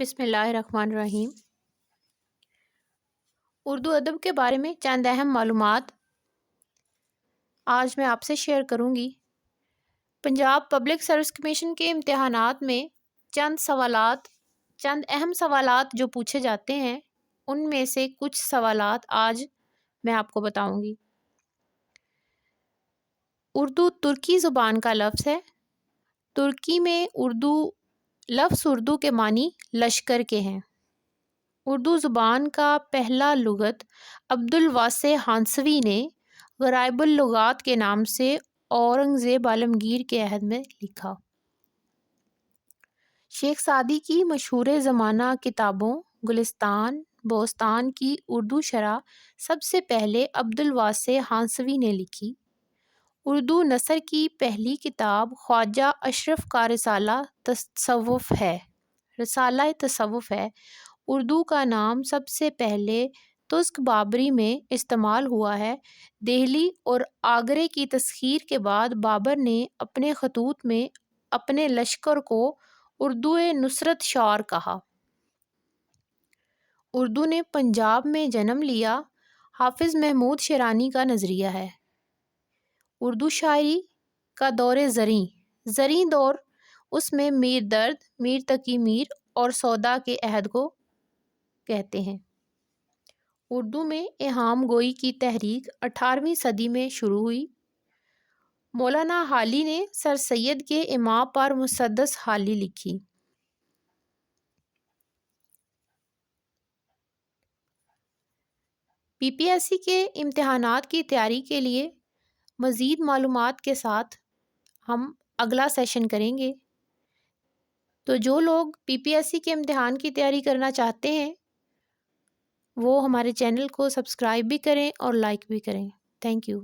بسم اللہ الرحمن الرحیم۔ اردو ادب کے بارے میں چند اہم معلومات آج میں آپ سے شیئر کروں گی۔ پنجاب پبلک سروس کمیشن کے امتحانات میں چند اہم سوالات جو پوچھے جاتے ہیں، ان میں سے کچھ سوالات آج میں آپ کو بتاؤں گی۔ اردو ترکی زبان کا لفظ ہے۔ ترکی میں لفظ اردو کے معنی لشکر کے ہیں۔ اردو زبان کا پہلا لغت عبدالواسع ہانسوی نے غرائب اللغات کے نام سے اورنگزیب عالمگیر کے عہد میں لکھا۔ شیخ سعدی کی مشہور زمانہ کتابوں گلستان، بوستان کی اردو شرح سب سے پہلے عبدالواسع ہانسوی نے لکھی۔ اردو نثر کی پہلی کتاب خواجہ اشرف کا رسالہ تصوف ہے۔ اردو کا نام سب سے پہلے تزک بابری میں استعمال ہوا ہے۔ دہلی اور آگرے کی تسخیر کے بعد بابر نے اپنے خطوط میں اپنے لشکر کو اردو نصرت شعار کہا۔ اردو نے پنجاب میں جنم لیا۔ حافظ محمود شیرانی کا نظریہ ہے۔ اردو شاعری کا دور زریں دور، اس میں میر درد، میر تقی میر اور سودا کے عہد کو کہتے ہیں۔ اردو میں ایہام گوئی کی تحریک 18ویں صدی میں شروع ہوئی۔ مولانا حالی نے سر سید کے اماء پر مسدس حالی لکھی۔ PPSC کے امتحانات کی تیاری کے لیے مزید معلومات کے ساتھ ہم اگلا سیشن کریں گے۔ تو جو لوگ PPSC کے امتحان کی تیاری کرنا چاہتے ہیں وہ ہمارے چینل کو سبسکرائب بھی کریں اور لائک بھی کریں۔ Thank you.